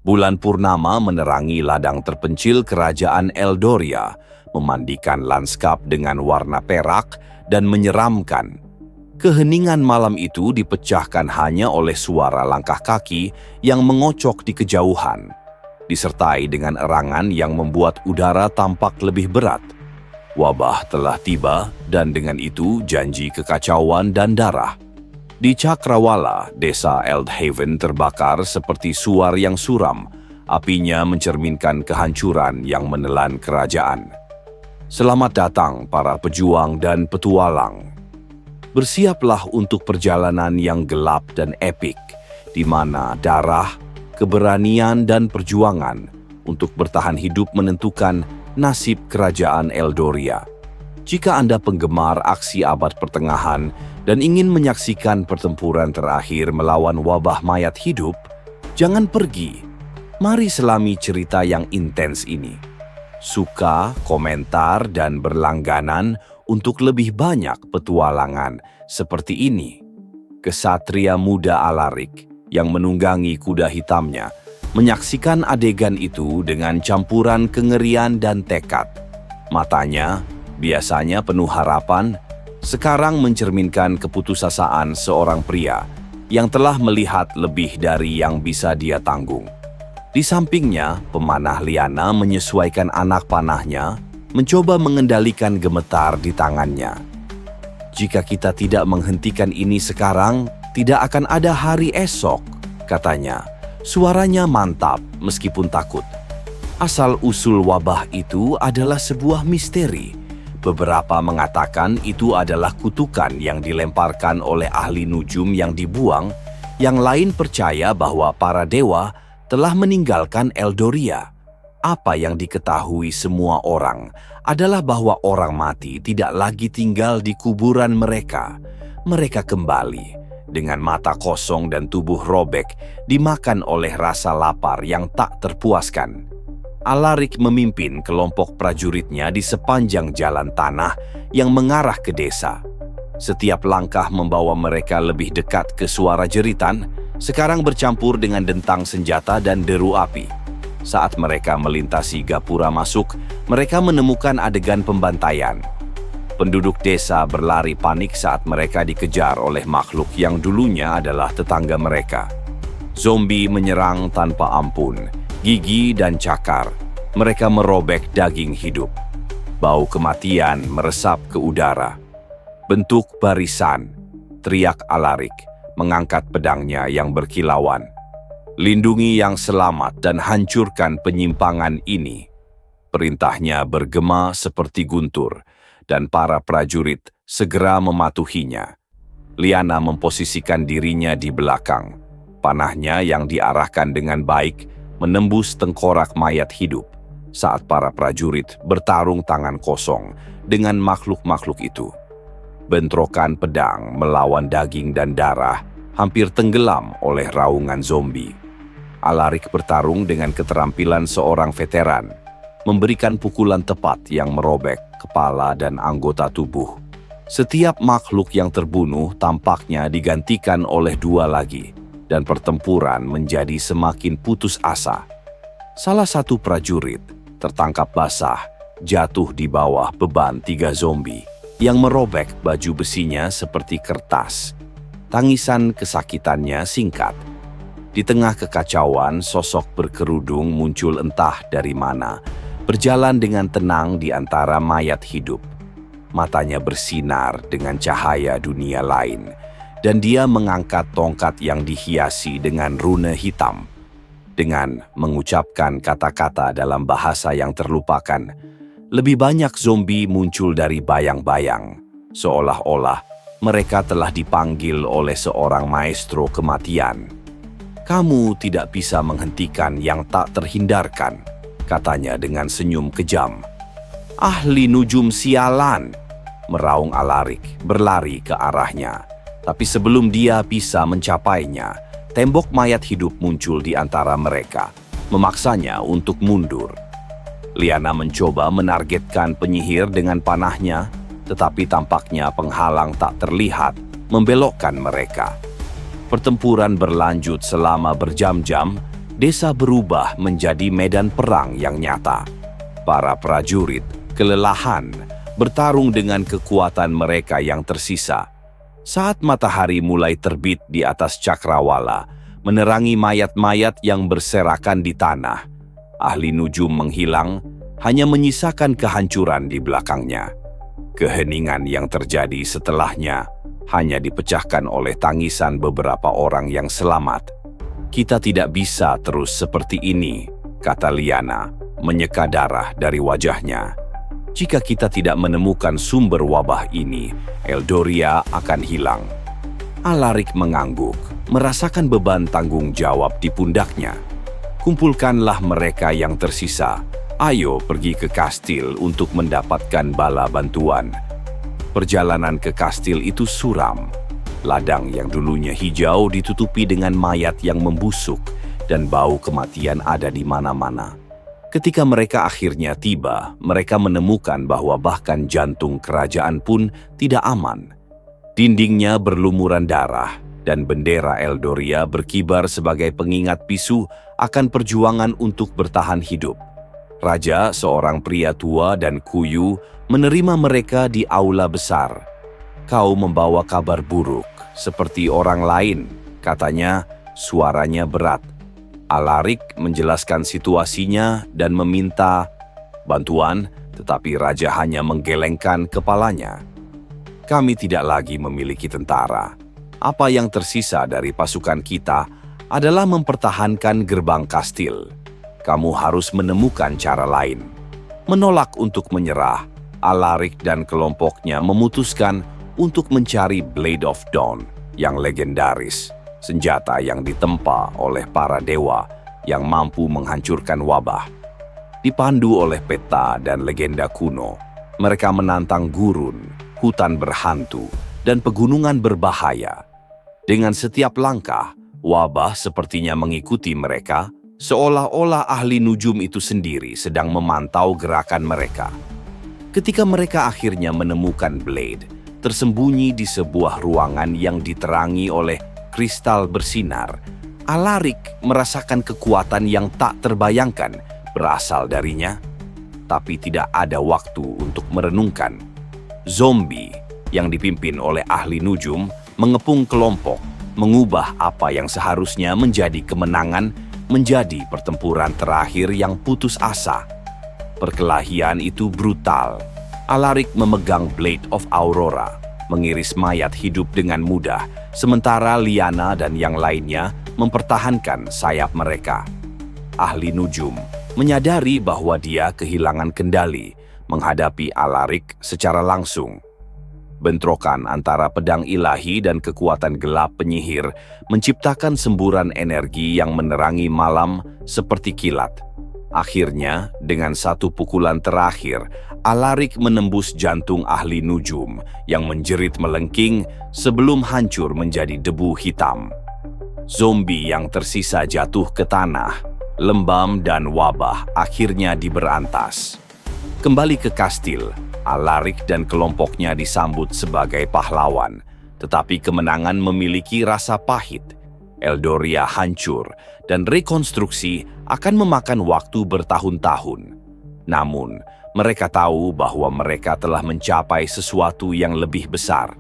Bulan purnama menerangi ladang terpencil kerajaan Eldoria, memandikan lanskap dengan warna perak dan menyeramkan. Keheningan malam itu dipecahkan hanya oleh suara langkah kaki yang mengocok di kejauhan, disertai dengan erangan yang membuat udara tampak lebih berat. Wabah telah tiba dan dengan itu janji kekacauan dan darah. Di Cakrawala, desa Eldhaven terbakar seperti suar yang suram. Apinya mencerminkan kehancuran yang menelan kerajaan. Selamat datang para pejuang dan petualang. Bersiaplah untuk perjalanan yang gelap dan epik, di mana darah, keberanian dan perjuangan untuk bertahan hidup menentukan nasib kerajaan Eldoria. Jika Anda penggemar aksi abad pertengahan dan ingin menyaksikan pertempuran terakhir melawan wabah mayat hidup, jangan pergi. Mari selami cerita yang intens ini. Suka, komentar, dan berlangganan untuk lebih banyak petualangan seperti ini. Kesatria muda Alaric yang menunggangi kuda hitamnya menyaksikan adegan itu dengan campuran kengerian dan tekad. Matanya, biasanya penuh harapan, sekarang mencerminkan keputusasaan seorang pria yang telah melihat lebih dari yang bisa dia tanggung. Di sampingnya, pemanah Lyanna menyesuaikan anak panahnya, mencoba mengendalikan gemetar di tangannya. Jika kita tidak menghentikan ini sekarang, tidak akan ada hari esok, katanya. Suaranya mantap meskipun takut. Asal-usul wabah itu adalah sebuah misteri. Beberapa mengatakan itu adalah kutukan yang dilemparkan oleh ahli nujum yang dibuang, yang lain percaya bahwa para dewa telah meninggalkan Eldoria. Apa yang diketahui semua orang adalah bahwa orang mati tidak lagi tinggal di kuburan mereka. Mereka kembali dengan mata kosong dan tubuh robek, dimakan oleh rasa lapar yang tak terpuaskan. Alaric memimpin kelompok prajuritnya di sepanjang jalan tanah yang mengarah ke desa. Setiap langkah membawa mereka lebih dekat ke suara jeritan, sekarang bercampur dengan dentang senjata dan deru api. Saat mereka melintasi gapura masuk, mereka menemukan adegan pembantaian. Penduduk desa berlari panik saat mereka dikejar oleh makhluk yang dulunya adalah tetangga mereka. Zombie menyerang tanpa ampun, gigi dan cakar. Mereka merobek daging hidup. Bau kematian meresap ke udara. Bentuk barisan, teriak Alaric, mengangkat pedangnya yang berkilauan. Lindungi yang selamat dan hancurkan penyimpangan ini. Perintahnya bergema seperti guntur, dan para prajurit segera mematuhinya. Lyanna memposisikan dirinya di belakang. Panahnya yang diarahkan dengan baik menembus tengkorak mayat hidup saat para prajurit bertarung tangan kosong dengan makhluk-makhluk itu. Bentrokan pedang melawan daging dan darah hampir tenggelam oleh raungan zombie. Alaric bertarung dengan keterampilan seorang veteran, memberikan pukulan tepat yang merobek kepala dan anggota tubuh. Setiap makhluk yang terbunuh tampaknya digantikan oleh dua lagi, dan pertempuran menjadi semakin putus asa. Salah satu prajurit tertangkap basah, jatuh di bawah beban 3 zombie yang merobek baju besinya seperti kertas. Tangisan kesakitannya singkat. Di tengah kekacauan, sosok berkerudung muncul entah dari mana, berjalan dengan tenang di antara mayat hidup. Matanya bersinar dengan cahaya dunia lain, dan dia mengangkat tongkat yang dihiasi dengan rune hitam. Dengan mengucapkan kata-kata dalam bahasa yang terlupakan, lebih banyak zombie muncul dari bayang-bayang, seolah-olah mereka telah dipanggil oleh seorang maestro kematian. Kamu tidak bisa menghentikan yang tak terhindarkan, katanya dengan senyum kejam. Ahli nujum sialan, meraung Alaric, berlari ke arahnya. Tapi sebelum dia bisa mencapainya, tembok mayat hidup muncul di antara mereka, memaksanya untuk mundur. Lyanna mencoba menargetkan penyihir dengan panahnya, tetapi tampaknya penghalang tak terlihat membelokkan mereka. Pertempuran berlanjut selama berjam-jam, desa berubah menjadi medan perang yang nyata. Para prajurit kelelahan bertarung dengan kekuatan mereka yang tersisa. Saat matahari mulai terbit di atas cakrawala, menerangi mayat-mayat yang berserakan di tanah, ahli nujum menghilang, hanya menyisakan kehancuran di belakangnya. Keheningan yang terjadi setelahnya hanya dipecahkan oleh tangisan beberapa orang yang selamat. "Kita tidak bisa terus seperti ini," kata Liana, menyeka darah dari wajahnya. "Jika kita tidak menemukan sumber wabah ini, Eldoria akan hilang." Alaric mengangguk, merasakan beban tanggung jawab di pundaknya. "Kumpulkanlah mereka yang tersisa. Ayo pergi ke kastil untuk mendapatkan bala bantuan." Perjalanan ke kastil itu suram. Ladang yang dulunya hijau ditutupi dengan mayat yang membusuk dan bau kematian ada di mana-mana. Ketika mereka akhirnya tiba, mereka menemukan bahwa bahkan jantung kerajaan pun tidak aman. Dindingnya berlumuran darah dan bendera Eldoria berkibar sebagai pengingat bisu akan perjuangan untuk bertahan hidup. Raja, seorang pria tua dan kuyu, menerima mereka di aula besar. "Kau membawa kabar buruk, seperti orang lain," katanya, suaranya berat. Alaric menjelaskan situasinya dan meminta bantuan, tetapi raja hanya menggelengkan kepalanya. "Kami tidak lagi memiliki tentara. Apa yang tersisa dari pasukan kita adalah mempertahankan gerbang kastil. Kamu harus menemukan cara lain." Menolak untuk menyerah, Alaric dan kelompoknya memutuskan untuk mencari Blade of Dawn yang legendaris, senjata yang ditempa oleh para dewa yang mampu menghancurkan wabah. Dipandu oleh peta dan legenda kuno, mereka menantang gurun, hutan berhantu, dan pegunungan berbahaya. Dengan setiap langkah, wabah sepertinya mengikuti mereka, seolah-olah ahli nujum itu sendiri sedang memantau gerakan mereka. Ketika mereka akhirnya menemukan Blade, tersembunyi di sebuah ruangan yang diterangi oleh kristal bersinar, Alaric merasakan kekuatan yang tak terbayangkan berasal darinya. Tapi tidak ada waktu untuk merenungkan. Zombie yang dipimpin oleh ahli nujum mengepung kelompok, mengubah apa yang seharusnya menjadi kemenangan menjadi pertempuran terakhir yang putus asa. Perkelahian itu brutal. Alaric memegang Blade of Aurora, mengiris mayat hidup dengan mudah, sementara Liana dan yang lainnya mempertahankan sayap mereka. Ahli nujum menyadari bahwa dia kehilangan kendali menghadapi Alaric secara langsung. Bentrokan antara pedang ilahi dan kekuatan gelap penyihir menciptakan semburan energi yang menerangi malam seperti kilat. Akhirnya, dengan satu pukulan terakhir, Alaric menembus jantung ahli nujum yang menjerit melengking sebelum hancur menjadi debu hitam. Zombie yang tersisa jatuh ke tanah, lembam dan wabah akhirnya diberantas. Kembali ke kastil, Alaric dan kelompoknya disambut sebagai pahlawan, tetapi kemenangan memiliki rasa pahit. Eldoria hancur dan rekonstruksi akan memakan waktu bertahun-tahun. Namun, mereka tahu bahwa mereka telah mencapai sesuatu yang lebih besar,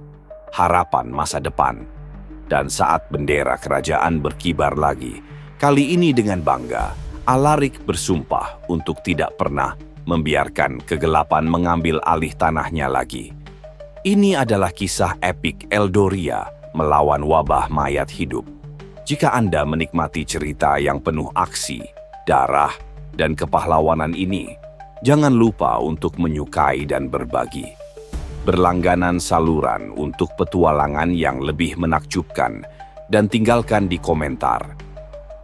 harapan masa depan. Dan saat bendera kerajaan berkibar lagi, kali ini dengan bangga, Alaric bersumpah untuk tidak pernah membiarkan kegelapan mengambil alih tanahnya lagi. Ini adalah kisah epik Eldoria melawan wabah mayat hidup. Jika Anda menikmati cerita yang penuh aksi, darah, dan kepahlawanan ini, jangan lupa untuk menyukai dan berbagi. Berlangganan saluran untuk petualangan yang lebih menakjubkan dan tinggalkan di komentar.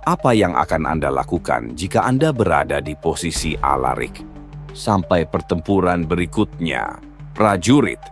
Apa yang akan Anda lakukan jika Anda berada di posisi Alaric? Sampai pertempuran berikutnya, prajurit.